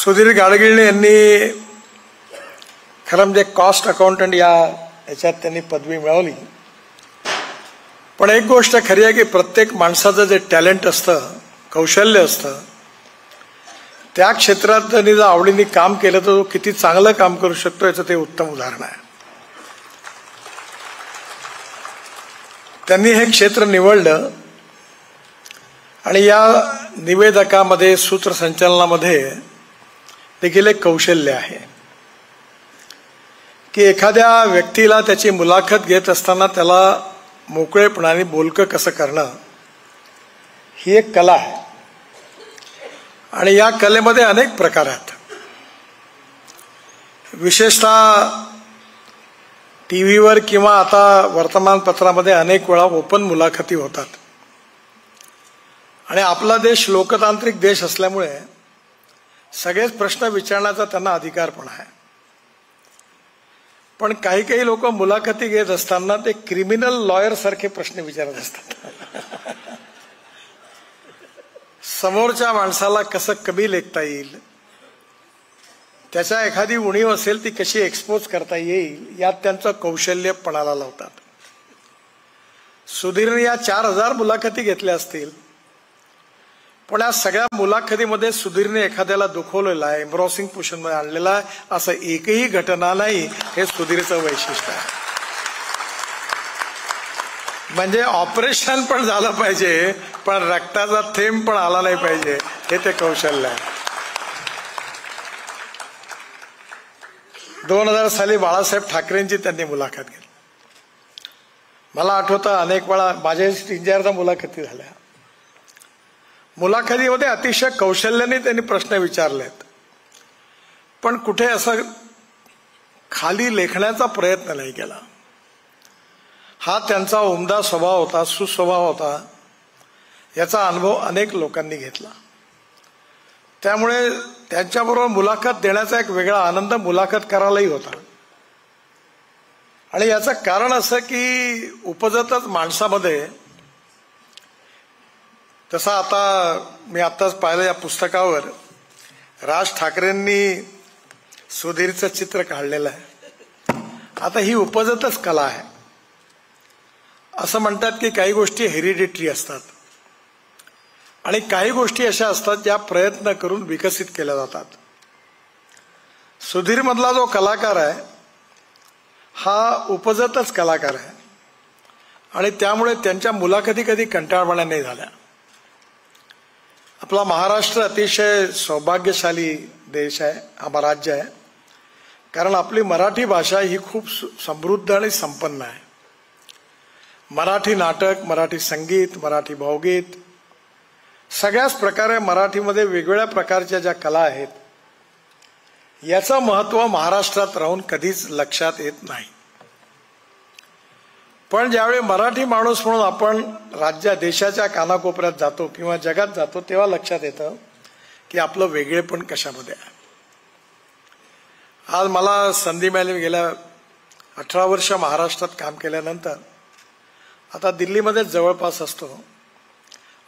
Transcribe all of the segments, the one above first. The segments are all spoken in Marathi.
सुधीर गाडगिळ यांनी खरं म्हणजे कॉस्ट अकाउंटंट याच्यात त्यांनी पदवी मिळवली. पण एक गोष्ट खरी आहे की प्रत्येक माणसाचं जे टॅलेंट असतं, कौशल्य असतं, त्या क्षेत्रात त्यांनी जर आवडीने काम केलं तर तो किती चांगलं काम करू शकतो याचं ते उत्तम उदाहरण आहे. त्यांनी हे क्षेत्र निवडलं आणि या निवेदकामध्ये, सूत्रसंचालनामध्ये देखील एक कौशल्य आहे की एखाद्या व्यक्तीला त्याची मुलाखत घेत असताना त्याला मोकळेपणाने बोलकं कसं करणं ही एक कला आहे. आणि या कलेमध्ये अनेक प्रकार आहेत. विशेषतः टीव्हीवर किंवा आता वर्तमानपत्रामध्ये अनेक वेळा ओपन मुलाखती होतात. आणि आपला देश लोकतांत्रिक देश असल्यामुळे सगळेच प्रश्न विचारण्याचा त्यांना अधिकार पण आहे. पण काही काही लोक मुलाखती घेत असताना ते क्रिमिनल लॉयर सारखे प्रश्न विचारत असतात. समोरच्या माणसाला कसं कमी लेखता येईल, त्याच्या एखादी उणीव असेल ती कशी एक्सपोज करता येईल यात त्यांचं कौशल्य पणाला लावतात. सुधीरने या 4000 मुलाखती घेतल्या असतील, पण या सगळ्या मुलाखतीमध्ये सुधीरने एखाद्याला दुखवलेला आहे, एम्ब्रॉसिंग पोझिशनमध्ये आणलेला आहे असं एकही घटना नाही. हे सुधीरचं वैशिष्ट्य आहे. म्हणजे ऑपरेशन पण झालं पाहिजे पण रक्ताचा थेंब पण आला नाही पाहिजे, हे ते कौशल्य आहे. 2000 साली बाळासाहेब ठाकरेंची त्यांनी मुलाखत घेतली. मला आठवतं अनेक वेळा माझ्या 3-4दा मुलाखती झाल्या. मुलाखतीमध्ये अतिशय कौशल्याने त्यांनी प्रश्न विचारलेत, पण कुठे असं खाली लेखण्याचा प्रयत्न नाही केला. हा त्यांचा उमदा स्वभाव होता, सुस्वभाव होता. याचा अनुभव अनेक लोकांनी घेतला. त्यामुळे त्यांच्याबरोबर मुलाखत देण्याचा एक वेगळा आनंद मुलाखत करायलाही होता. आणि याचं कारण असं की उपजतच माणसामध्ये, तसं आता मी आत्ताच पाहिलं या पुस्तकावर राज ठाकरेंनी सुधीरचं चित्र काढलेलं आहे. आता ही उपजतच कला आहे. असं म्हणतात की काही गोष्टी हेरिडिटरी असतात आणि काही गोष्टी अशा असतात ज्या प्रयत्न करून विकसित केल्या जातात. सुधीर मधला जो कलाकार आहे हा उपजतच कलाकार आहे आणि त्यामुळे त्यांच्या मुलाखती कधी कंटाळवाण्या नाही झाल्या. आपला महाराष्ट्र अतिशय सौभाग्यशाली देश आहे, आम्हा राज्य आहे, कारण आपली मराठी भाषा ही खूप समृद्ध आणि संपन्न आहे. मराठी नाटक, मराठी संगीत, मराठी भावगीत, सगळ्याच प्रकारे मराठीमध्ये वेगवेगळ्या प्रकारच्या ज्या कला आहेत याचं महत्त्व महाराष्ट्रात राहून कधीच लक्षात येत नाही. पण ज्यावेळी मराठी माणूस म्हणून आपण देशाच्या कानाकोपऱ्यात जातो किंवा जगात जातो तेव्हा लक्षात येतं की आपलं वेगळेपण कशामध्ये आहे. आज मला संधी मिळाली, गेल्या 18 वर्ष महाराष्ट्रात काम केल्यानंतर आता दिल्लीमध्ये जवळपास असतो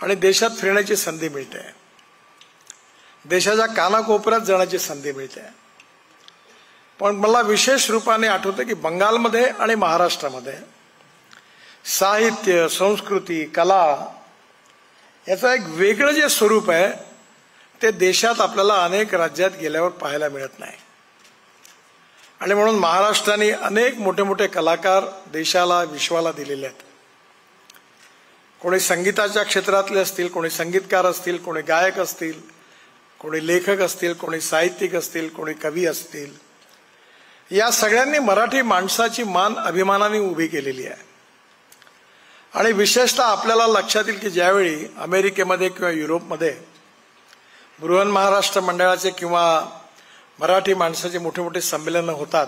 आणि देशात फिरण्याची संधी मिळते, देशाच्या कानाकोपऱ्यात जाण्याची संधी मिळते. पण मला विशेष रूपाने आठवतं की बंगालमध्ये आणि महाराष्ट्रामध्ये साहित्य, संस्कृती, कला याचं एक वेगळं जे स्वरूप आहे ते देशात आपल्याला अनेक राज्यात गेल्यावर पाहायला मिळत नाही. आणि म्हणून महाराष्ट्राने अनेक मोठे मोठे कलाकार देशाला, विश्वाला दिलेले आहेत. कोणी संगीताच्या क्षेत्रातले असतील, कोणी संगीतकार असतील, कोणी गायक असतील, कोणी लेखक असतील, कोणी साहित्यिक असतील, कोणी कवी असतील. या सगळ्यांनी मराठी माणसाची मान अभिमानाने उभी केलेली आहे. आणि विशेषतः आपल्याला लक्षात येईल की ज्यावेळी अमेरिकेमध्ये किंवा युरोपमध्ये बृहन महाराष्ट्र मंडळाचे किंवा मराठी माणसाचे मोठे मोठे संमेलन होतात,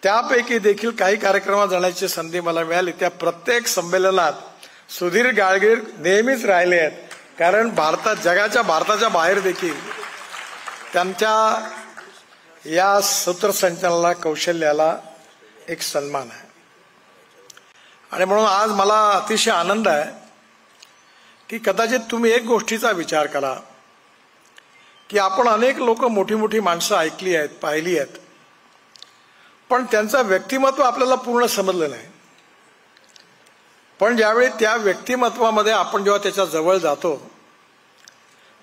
त्यापैकी देखील काही कार्यक्रमात जाण्याची संधी मला मिळाली. त्या प्रत्येक संमेलनात सुधीर गाडगिळ नेहमीच राहिले आहेत, कारण भारताच्या बाहेर देखील त्यांच्या या सूत्रसंचालना कौशल्याला एक सन्मान आहे. आणि म्हणून आज मला अतिशय आनंद आहे की कदाचित तुम्ही एक गोष्टीचा विचार करा की आपण अनेक लोक मोठी मोठी माणसं ऐकली आहेत, पाहिली आहेत, पण त्यांचं व्यक्तिमत्व आपल्याला पूर्ण समजलं नाही. पण ज्यावेळी त्या व्यक्तिमत्वामध्ये आपण जेव्हा त्याच्या जवळ जातो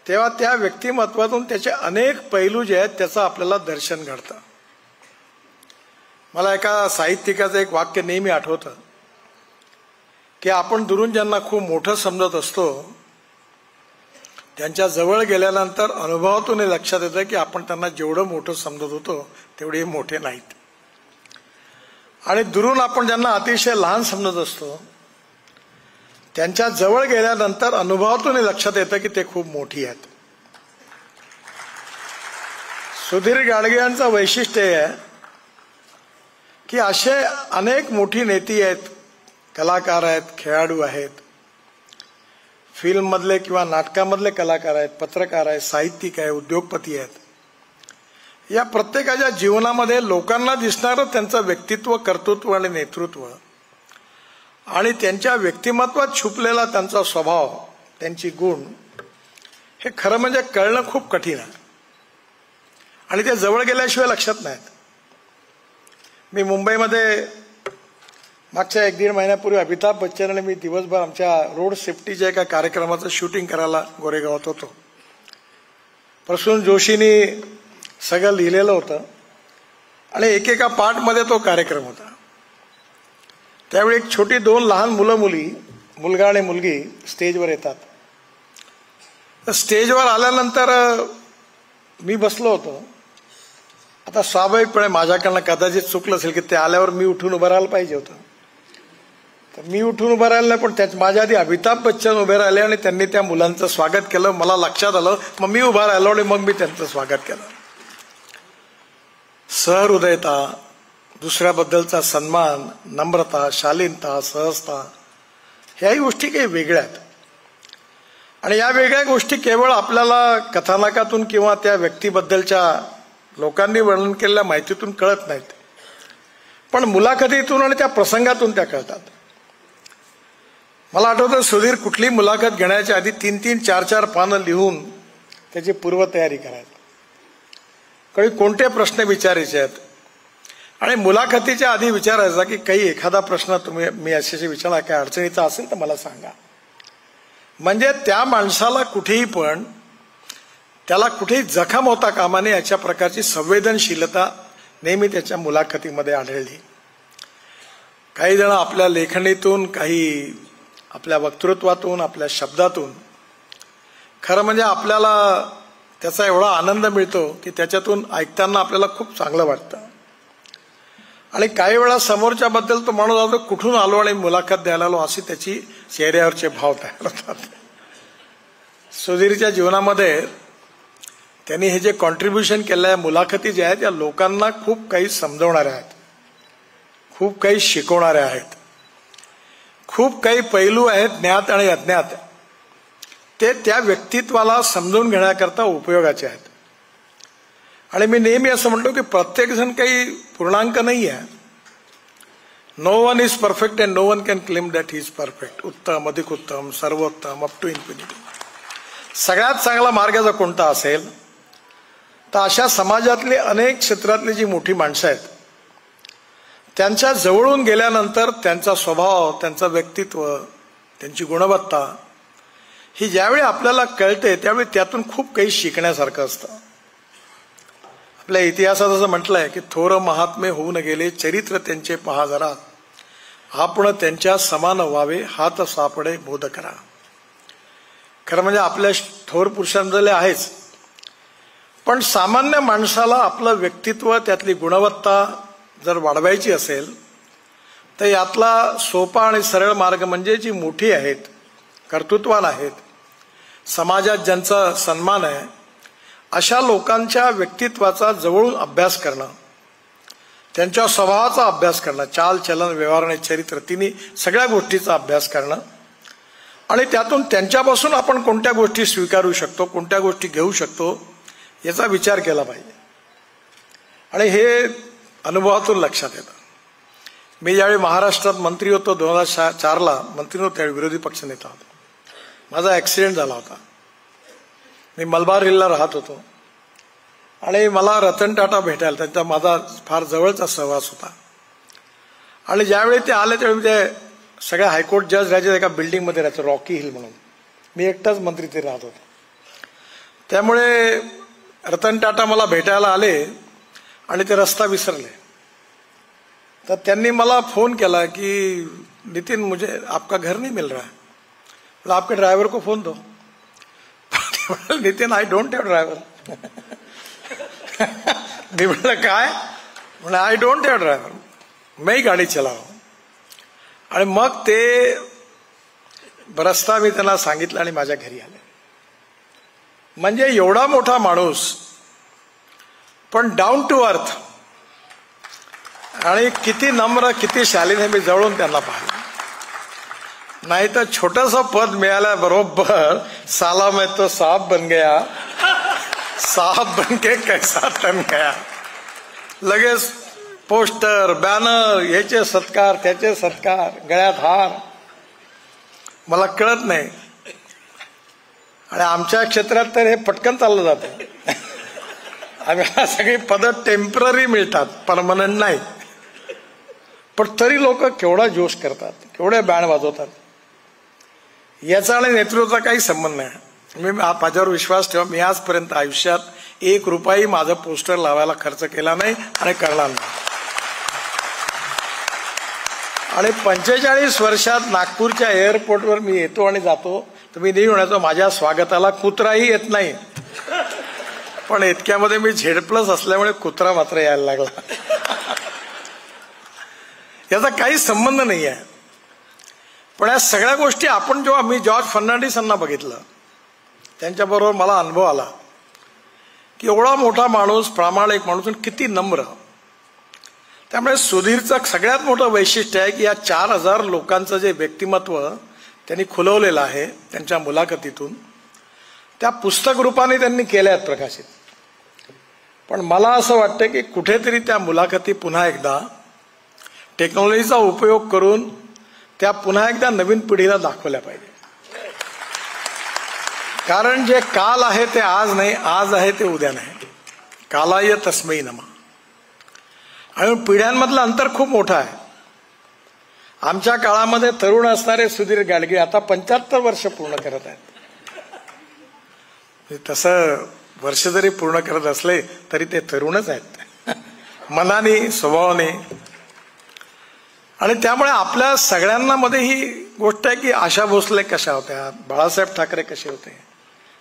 तेव्हा त्या व्यक्तिमत्वातून त्याचे अनेक पैलू जे आहेत त्याचं आपल्याला दर्शन घडतं. मला एका साहित्यिकाचं एक वाक्य नेहमी आठवतं की आपण दुरून ज्यांना खूप मोठं समजत असतो त्यांच्या जवळ गेल्यानंतर अनुभवातून हे लक्षात येतं की आपण त्यांना जेवढं मोठं समजत होतो तेवढे मोठे नाहीत. आणि दुरून आपण ज्यांना अतिशय लहान समजत असतो त्यांच्या जवळ गेल्यानंतर अनुभवातून हे लक्षात येतं की ते खूप मोठी आहेत. सुधीर गाडगे यांचं वैशिष्ट्य हे आहे की असे अनेक मोठी नेती आहेत, कलाकार आहेत, खेळाडू आहेत, फिल्म मधले किंवा नाटकामधले कलाकार आहेत, पत्रकार आहेत, साहित्यिक आहेत, उद्योगपती आहेत. या प्रत्येकाच्या जीवनामध्ये लोकांना दिसणारं त्यांचं व्यक्तित्व, कर्तृत्व आणि नेतृत्व आणि त्यांच्या व्यक्तिमत्वात छुपलेला त्यांचा स्वभाव, त्यांची गुण, हे खरं म्हणजे कळणं खूप कठीण आहे आणि ते जवळ गेल्याशिवाय लक्षात नाहीत. मी मुंबईमध्ये मागच्या 1-1.5 महिन्यापूर्वी अमिताभ बच्चन आणि मी दिवसभर आमच्या रोड सेफ्टीच्या एका कार्यक्रमाचं शूटिंग करायला गोरेगावात होतो. प्रसून जोशींनी सगळं लिहिलेलं होतं आणि एकेका पार्टमध्ये तो कार्यक्रम होता. त्यावेळी एक छोटी 2 लहान मुलं-मुली, मुलगा आणि मुलगी स्टेजवर येतात. तर स्टेजवर आल्यानंतर मी बसलो होतो. आता स्वाभाविकपणे माझ्याकडनं कदाचित चुकलं असेल की ते आल्यावर मी उठून उभं राहायला पाहिजे होतं. तर मी उठून उभं राहिलं नाही, पण माझ्या आधी अमिताभ बच्चन उभे राहिले आणि त्यांनी त्या मुलांचं स्वागत केलं. मला लक्षात आलं, मग मी उभा राहिलो आणि मग मी त्यांचं स्वागत केलं. सहृदयता, दुसऱ्याबद्दलचा सन्मान, नम्रता, शालीनता, सहजता, ह्याही गोष्टी काही वेगळ्या आहेत. आणि या वेगळ्या गोष्टी केवळ आपल्याला कथानकातून किंवा त्या व्यक्तीबद्दलच्या लोकांनी वर्णन केलेल्या माहितीतून कळत नाहीत, पण मुलाखतीतून आणि त्या प्रसंगातून त्या कळतात. मला आठवतं सुधीर कुठली मुलाखत घेण्याच्या आधी 3-3, 4-4 पानं लिहून त्याची पूर्वतयारी करायची. कधी कोणते प्रश्न विचारायचे आहेत आणि मुलाखतीच्या आधी विचारायचा की काही एखादा प्रश्न तुम्ही मी असे विचारला, काय अडचणीचा असेल तर मला सांगा. म्हणजे त्या माणसाला कुठेही पण त्याला कुठेही जखम होता कामा नये अशा प्रकारची संवेदनशीलता नेहमी त्याच्या मुलाखतीमध्ये आढळली. काही जण आपल्या लेखणीतून, काही आपल्या वक्तृत्वातून, आपल्या शब्दातून खरं म्हणजे आपल्याला त्याचा एवढा आनंद मिळतो की त्याच्यातून ऐकताना आपल्याला खूप चांगलं वाटतं. आणि काही वेळा समोरच्या बद्दल तो माणूस जातो कुठून आलो आणि मुलाखत द्यायला आलो असे त्याची चेहऱ्यावरचे भाव तयार होतात. सुधीरच्या जीवनामध्ये त्यांनी हे जे कॉन्ट्रीब्युशन केलं आहे, मुलाखती ज्या आहेत त्या लोकांना खूप काही समजवणाऱ्या आहेत, खूप काही शिकवणाऱ्या आहेत, खूप काही पैलू आहेत ज्ञात आणि अज्ञात, ते त्या व्यक्तित्वाला समजून घेण्याकरता उपयोगाचे आहेत. आणि मी नेहमी असं म्हणतो की प्रत्येक जण काही पूर्णांक नाही आहे. No one is perfect and no one can claim that he is perfect. उत्तम, अधिक उत्तम, सर्वोत्तम, अप टू इन्फिनिटी. सगळ्यात चांगला मार्ग जर कोणता असेल तर अशा समाजातली अनेक क्षेत्रातली जी मोठी माणसं आहेत त्यांच्या जवळून गेल्यानंतर त्यांचा स्वभाव, त्यांचं व्यक्तित्व, त्यांची गुणवत्ता ही ज्यावेळी आपल्याला कळते त्यावेळी त्यातून खूप काही शिकण्यासारखं असतं. आपल्या इतिहासात असं म्हटलंय की थोर महात्मे होऊन गेले, चरित्र त्यांचे पहा जरा, आपण त्यांच्या समान व्हावे, हात सापडे बोध करा. खरं म्हणजे आपल्या थोर पुरुषांजले आहेच, पण सामान्य माणसाला आपलं व्यक्तित्व, त्यातली गुणवत्ता जर वाढवायची असेल तर यातला सोपा आणि सरळ मार्ग म्हणजे जी मोठी आहेत, कर्तृत्वान आहेत, समाजात ज्यांचा सन्मान आहे, अशा लोकांच्या व्यक्तित्वाचा जवळून अभ्यास करणं, त्यांच्या स्वभावाचा अभ्यास करणं, चाल चलन, व्यवहार आणि चरित्र, तिन्ही सगळ्या गोष्टीचा अभ्यास करणं आणि त्यातून त्यांच्यापासून आपण कोणत्या गोष्टी स्वीकारू शकतो, कोणत्या गोष्टी घेऊ शकतो याचा विचार केला पाहिजे. आणि हे अनुभवातून लक्षात येतं. मी ज्यावेळी महाराष्ट्रात मंत्री होतो 2004ला मंत्री होतो, त्यावेळी विरोधी पक्षनेता होतो. माझा ऍक्सिडेंट झाला होता. मी मलबार हिलला राहत होतो. आणि मला रतन टाटा भेटायला, त्यांचा माझा फार जवळचा सहवास होता. आणि ज्यावेळी ते आले त्यावेळी ते सगळ्या हायकोर्ट जज राहायचे एका बिल्डिंगमध्ये राहायचं, रॉकी हिल म्हणून. मी एकटाच मंत्री ते राहत होतो. त्यामुळे रतन टाटा मला भेटायला आले आणि ते रस्ता विसरले. तर त्यांनी मला फोन केला की नितिन, मुझे आपका घर नहीं मिल रहा है, मतलब आपके ड्राइवर को फोन दो. Nitin, I don't have driver. मी म्हटलं काय? म्हणजे आई डोंट हैव ड्रायव्हर, मी गाडी चलाव. आणि मग ते रस्ता मी त्यांना सांगितलं आणि माझ्या घरी आले. म्हणजे एवढा मोठा माणूस पण डाऊन टू अर्थ आणि किती नम्र, किती शालीन हे मी जवळून त्यांना पाहिलं. नाही तर छोटंसं पद मिळाल्याबरोबर साला मैं तो साहब बन गया, साहब बन के कैसा तन गया. लगेच पोस्टर, बॅनर, याचे सत्कार, त्याचे सत्कार, गळ्यात हार. मला कळत नाही. आणि आमच्या क्षेत्रात तर हे पटकन चाललं जातं. आम्हाला सगळी पद टेम्पररी मिळतात, परमनंट नाही. पण तरी लोक केवढा जोश करतात, केवढे बँड वाजवतात. याचा आणि नेतृत्वाचा काही संबंध नाही. मी माझ्यावर विश्वास ठेवा, मी आजपर्यंत आयुष्यात 1 रुपयाही माझं पोस्टर लावायला खर्च केला नाही आणि करणार नाही. आणि 45 वर्षात नागपूरच्या एअरपोर्टवर मी येतो आणि जातो तर मी नाही म्हणायचो माझ्या स्वागताला कुत्राही येत नाही. पण इतक्यामध्ये मी Z+ असल्यामुळे कुत्रा मात्र यायला लागला. याचा काही संबंध नाही आहे. पण या सगळ्या गोष्टी आपण जेव्हा मी जॉर्ज फर्नांडिसांना बघितलं, त्यांच्याबरोबर मला अनुभव आला की एवढा मोठा माणूस, प्रामाणिक माणूस, किती नम्र. त्यामुळे सुधीरचं सगळ्यात मोठं वैशिष्ट्य आहे की या 4000 लोकांचं जे व्यक्तिमत्व त्यांनी खुलवलेलं आहे त्यांच्या मुलाखतीतून, त्या पुस्तक रूपाने त्यांनी केल्या आहेत प्रकाशित. पण मला असं वाटतं की कुठेतरी त्या मुलाखती पुन्हा एकदा टेक्नॉलॉजीचा उपयोग करून त्या पुन्हा एकदा नवीन पिढीला दाखवल्या पाहिजे. कारण जे काल आहे ते आज नाही, आज आहे ते उद्या नाही. कालाय तस्मै नमः. आणि पिढ्यांमधलं अंतर खूप मोठं आहे. आमच्या काळामध्ये तरुण असणारे सुधीर गाडगे आता 75 वर्ष पूर्ण करत आहेत. तसं वर्ष जरी पूर्ण करत असले तरी ते तरुणच आहेत मनाने, स्वभावाने. आणि त्यामुळे आपल्या सगळ्यांना मध्ये ही गोष्ट आहे की आशा भोसले कशा होत्या, बाळासाहेब ठाकरे कसे होते.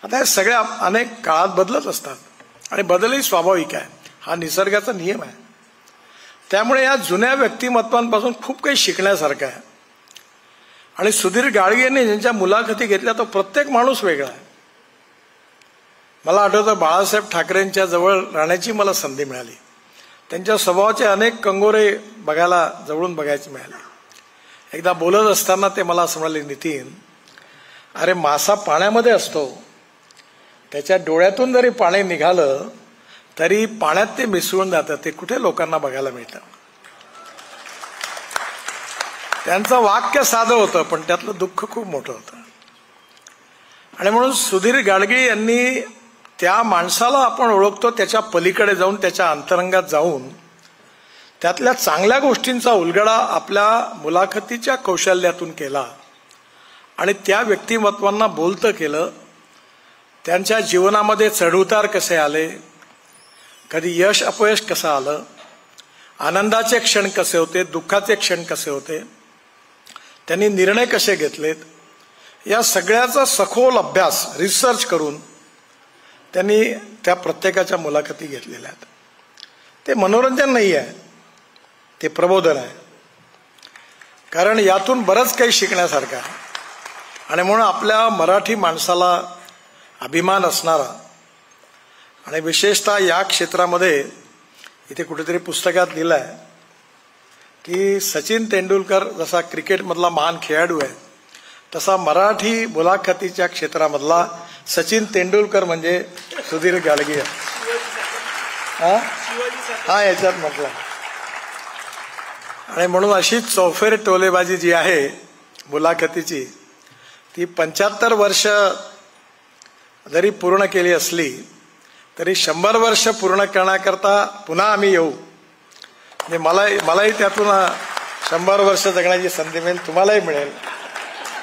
आता हे सगळ्या अनेक काळात बदलत असतात आणि बदलही स्वाभाविक आहे, हा निसर्गाचा नियम आहे. त्यामुळे या जुन्या व्यक्तिमत्वांपासून खूप काही शिकण्यासारखं आहे. आणि सुधीर गाडगे यांनी ज्यांच्या मुलाखती घेतल्या तो प्रत्येक माणूस वेगळा आहे. मला आठवतं बाळासाहेब ठाकरेंच्या जवळ राहण्याची मला संधी मिळाली. त्यांच्या स्वभावाचे अनेक कंगोरे बघायला, जवळून बघायचे मिळाले. एकदा बोलत असताना ते मला असं म्हणाले, नितीन, अरे मासा पाण्यामध्ये असतो, त्याच्या डोळ्यातून जरी पाणी निघालं तरी पाण्यात ते मिसळून जातं, ते कुठे लोकांना बघायला मिळतं. त्यांचं वाक्य साधं होतं पण त्यातलं दुःख खूप मोठं होतं. आणि म्हणून सुधीर गाडगे यांनी त्या माणसाला आपण ओळखतो त्याच्या पलीकडे जाऊन, त्याच्या अंतरंगात जाऊन त्यातल्या चांगल्या गोष्टींचा उलगडा आपल्या मुलाखतीच्या कौशल्यातून केला आणि त्या व्यक्तिमत्वांना बोलतं केलं. त्यांच्या जीवनामध्ये चढउतार कसे आले, कधी यश अपयश कसं आलं, आनंदाचे क्षण कसे होते, दुःखाचे क्षण कसे होते, त्यांनी निर्णय कसे घेतलेत, या सगळ्याचा सखोल अभ्यास, रिसर्च करून त्यांनी त्या प्रत्येकाच्या मुलाखती घेतलेल्या आहेत. ते मनोरंजन नाही आहे, ते प्रबोधन आहे. कारण यातून बरंच काही शिकण्यासारखं आहे. आणि म्हणून आपल्या मराठी माणसाला अभिमान असणारा आणि विशेषतः या क्षेत्रामध्ये इथे कुठेतरी पुस्तकात लिहिलं आहे की सचिन तेंडुलकर जसा क्रिकेटमधला महान खेळाडू आहे तसा मराठी मुलाखतीच्या क्षेत्रामधला सचिन तेंडुलकर म्हणजे सुधीर गाडगे. हा याच्यात म्हटलं. आणि म्हणून अशी चौफेर टोलेबाजी जी आहे मुलाखतीची ती 75 वर्ष जरी पूर्ण केली असली तरी 100 वर्ष पूर्ण करण्याकरता पुन्हा आम्ही येऊ. म्हणजे मलाही त्यातून 100 वर्ष जगण्याची संधी मिळेल, तुम्हालाही मिळेल.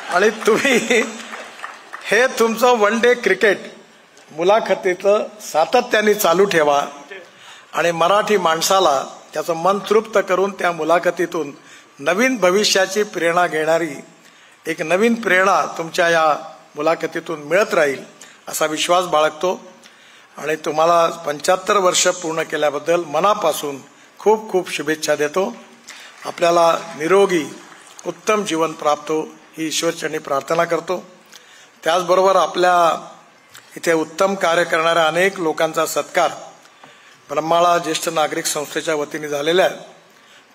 आणि तुम्ही हे तुमचं वन डे क्रिकेट मुलाखतीचं सातत्याने चालू ठेवा आणि मराठी माणसाला त्याचं मन तृप्त करून त्या मुलाखतीतून नवीन भविष्याची प्रेरणा घेणारी एक नवीन प्रेरणा तुमच्या या मुलाखतीतून मिळत राहील असा विश्वास बाळगतो. आणि तुम्हाला 75 वर्ष पूर्ण केल्याबद्दल मनापासून खूप खूप शुभेच्छा देतो. आपल्याला निरोगी उत्तम जीवन प्राप्त हो ही ईश्वरचरणी प्रार्थना करतो. त्याचबरोबर आपल्या इथे उत्तम कार्य करणाऱ्या अनेक लोकांचा सत्कार ब्रह्माळा ज्येष्ठ नागरिक संस्थेच्या वतीने झालेल्या आहे.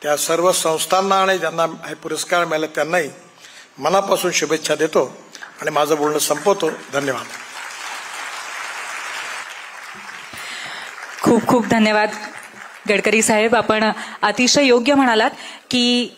त्या सर्व संस्थांना आणि ज्यांना हे पुरस्कार मिळाले त्यांनाही मनापासून शुभेच्छा देतो आणि माझं बोलणं संपवतो. धन्यवाद. खूप खूप धन्यवाद गडकरी साहेब. आपण अतिशय योग्य म्हणालात की